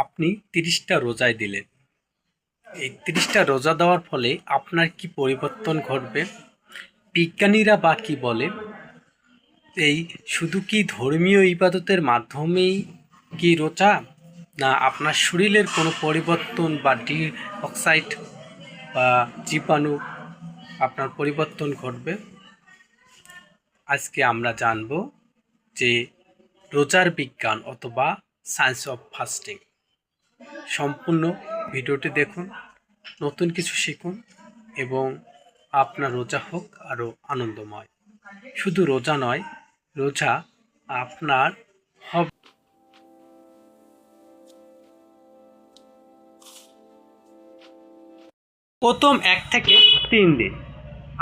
আপনি 30টা রোজায় দিলেন। এই 30টা রোজা দেওয়ার ফলে আপনার কি পরিবর্তন ঘটবে? বিজ্ঞানীরা বা কি বলে, এই শুধু কি ধর্মীয় ইবাদতের মাধ্যমেই কি রোজা, না আপনার শরীরের কোনো পরিবর্তন বা ডিঅক্সাইড বা জীবাণু আপনার পরিবর্তন ঘটবে? আজকে আমরা জানব যে রোজার বিজ্ঞান অথবা সায়েন্স অফ ফাস্টিং। সম্পূর্ণ ভিডিওটি দেখুন, নতুন কিছু শিখুন এবং আপনার রোজা হোক আরও আনন্দময়। শুধু রোজা নয়, রোজা আপনার হবে। প্রথম 1 থেকে 3 দিন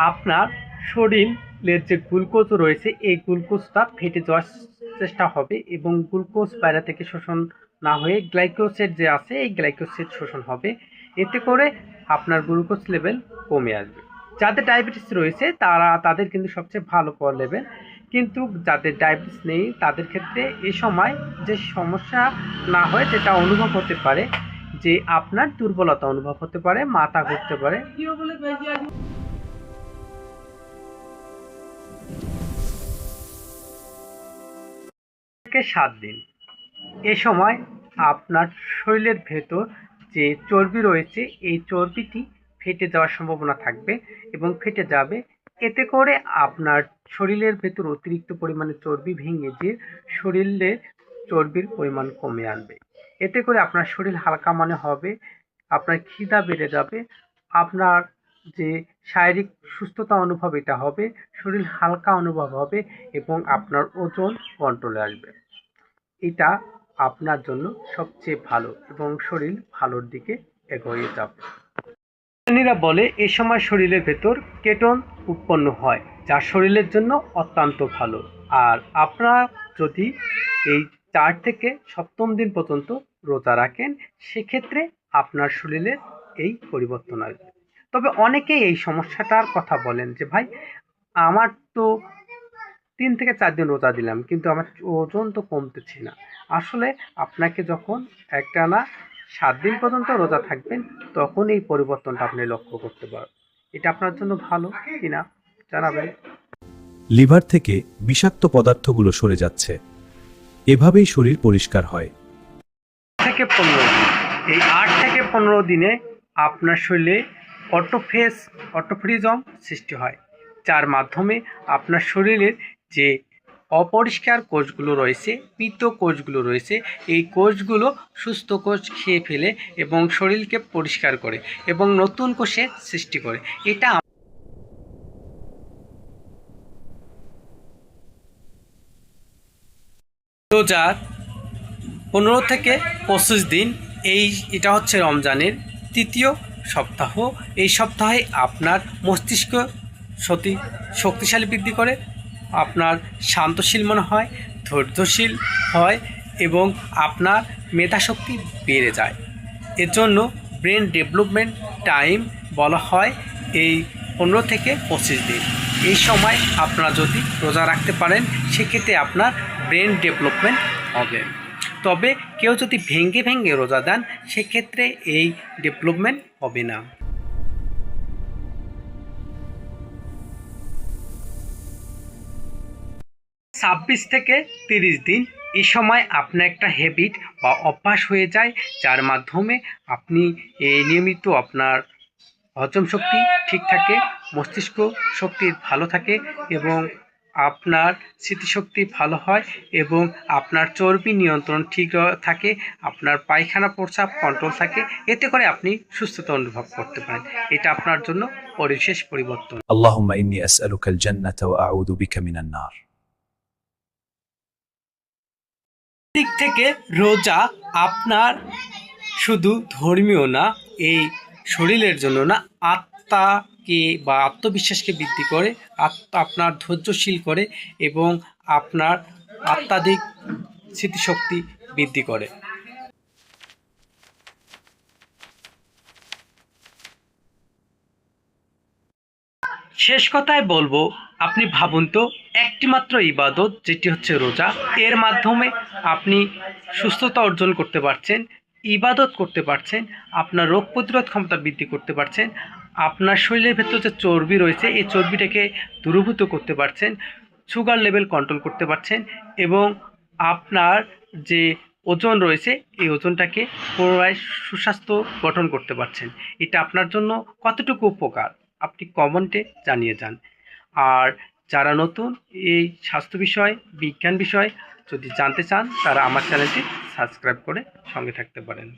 আপনার শরীরের যে গ্লুকোজ রয়েছে এই গ্লুকোজটা ফেটে যাওয়ার চেষ্টা হবে এবং গ্লুকোজ বাইরে থেকে শোষণ না হয়ে গ্লাইকোসেট যে আছে এই গ্লাইকোসেট শোষণ হবে। এতে করে আপনার গ্লুকোজ লেভেল কমে আসবে। যাদের ডায়াবেটিস রয়েছে তাদের কিন্তু সবচেয়ে ভালো লেভেল, কিন্তু যাদের ডায়াবেটিস নেই তাদের ক্ষেত্রে এই সময় যে সমস্যা না হয় যেটা অনুভব হতে পারে, যে আপনার দুর্বলতা অনুভব হতে পারে, মাথা ঘুরতে পারে। থেকে 7 দিন এ সময় আপনার শরীরের ভেতর যে চর্বি রয়েছে এই চর্বিটি ফেটে যাওয়ার সম্ভাবনা থাকবে এবং ফেটে যাবে। এতে করে আপনার শরীরের ভেতর অতিরিক্ত পরিমাণে চর্বি ভেঙে গিয়ে শরীরের চর্বির পরিমাণ কমে আনবে। এতে করে আপনার শরীর হালকা মনে হবে, আপনার খিদা বেড়ে যাবে, আপনার যে শারীরিক সুস্থতা অনুভব এটা হবে, শরীর হালকা অনুভব হবে এবং আপনার ওজন কন্ট্রোলে আসবে। এটা আপনার জন্য সবচেয়ে ভালো এবং শরীর ভালোর দিকে এগিয়ে যাবে। বিজ্ঞানীরা বলে এই সময় শরীরের ভেতর কেটোন উৎপন্ন হয়, যা শরীরের জন্য অত্যন্ত ভালো। আর আপনারা যদি এই 4 থেকে 7ম দিন পর্যন্ত রোজা রাখেন সেক্ষেত্রে আপনার শরীরে এই পরিবর্তন আসবে। তবে অনেকেই এই সমস্যাটার কথা বলেন যে ভাই আমার তো 3 থেকে 4 দিন রোজা দিলাম কিন্তু আমার ওজন তো কমতেছে না। আসলে আপনাকে যখন একটানা 7 দিন পর্যন্ত রোজা থাকবেন তখন এই পরিবর্তনটা আপনি লক্ষ্য করতে পারবেন। এটা আপনার জন্য ভালো কিনা জানাবেন। লিভার থেকে বিষাক্ত পদার্থগুলো সরে যাচ্ছে, এভাবেই শরীর পরিষ্কার হয়। 8 থেকে 15 দিন, এই 8 থেকে 15 দিনে আপনার শরীরে অটোফ্রিজম সৃষ্টি হয়, যার মাধ্যমে আপনার শরীরের যে অপরিষ্কার কোষগুলো রয়েছে, পিত্ত কোষগুলো রয়েছে, এই কোষগুলো সুস্থ কোষ খেয়ে ফেলে এবং শরীরকে পরিষ্কার করে এবং নতুন কোষের সৃষ্টি করে। এটা রোজার 15 থেকে 25 দিন, এটা হচ্ছে রমজানের 3য় সপ্তাহ। এই সপ্তাহে আপনার মস্তিষ্ক শক্তিশালী বৃদ্ধি করে, আপনার শান্তশীল মনে হয়, ধৈর্যশীল হয় এবং আপনার মেধাশক্তি বেড়ে যায়। এর জন্য ব্রেন ডেভেলপমেন্ট টাইম বলা হয় এই 15 থেকে 25 দিন। এই সময় আপনারা যদি রোজা রাখতে পারেন সেক্ষেত্রে আপনার ব্রেন ডেভেলপমেন্ট হবে। তবে কেউ যদি ভেঙে ভেঙে রোজা দেন সেক্ষেত্রে এই ডেভেলপমেন্ট হবে না। 26 থেকে 30 দিন এই সময় আপনার একটা হ্যাবিট বা অভ্যাস হয়ে যায়, যার মাধ্যমে আপনি নিয়মিত আপনার হজম শক্তি ঠিক থাকে, মস্তিষ্ক শক্তি ভালো থাকে এবং আপনার স্মৃতিশক্তি ভালো হয় এবং আপনার চর্বি নিয়ন্ত্রণ ঠিক থাকে, আপনার পায়খানা প্রস্রাব কন্ট্রোল থাকে। এতে করে আপনি সুস্থতা অনুভব করতে পারেন। এটা আপনার জন্য বিশেষ পরিবর্তন। আল্লাহুম্মা ইন্নী আসআলুকাল জান্নাতা ওয়া আউযু বিকা মিনান নার। দিক থেকে রোজা আপনার শুধু ধর্মীয় না, এই শরীরের জন্য না, আত্মাকে বা আত্মবিশ্বাসকে বৃদ্ধি করে, আপনার ধৈর্যশীল করে এবং আপনার আত্মাধিক স্মৃতিশক্তি বৃদ্ধি করে। শেষ কথায় বলবো, আপনি ভাবুন তো, একটি মাত্র ইবাদত যেটি হচ্ছে রোজা, এর মাধ্যমে আপনি সুস্থতা অর্জন করতে পারছেন। ইবাদত করতে পারছেন, আপনার রোগ প্রতিরোধ ক্ষমতা বৃদ্ধি করতে পারছেন, আপনার শরীরের ভেতর যে চর্বি রয়েছে এই চর্বিটাকে দূরীভূত করতে পারছেন, সুগার লেভেল কন্ট্রোল করতে পারছেন এবং আপনার যে ওজন রয়েছে এই ওজনটাকে পুনরায় সুস্বাস্থ্য গঠন করতে পারছেন। এটা আপনার জন্য কতটুকু উপকার আপনি কমেন্টে জানিয়ে যান। আর যারা নতুন এই স্বাস্থ্য বিষয়, বিজ্ঞান বিষয় যদি জানতে চান তারা আমার চ্যানেলটি সাবস্ক্রাইব করে সঙ্গে থাকতে পারেন।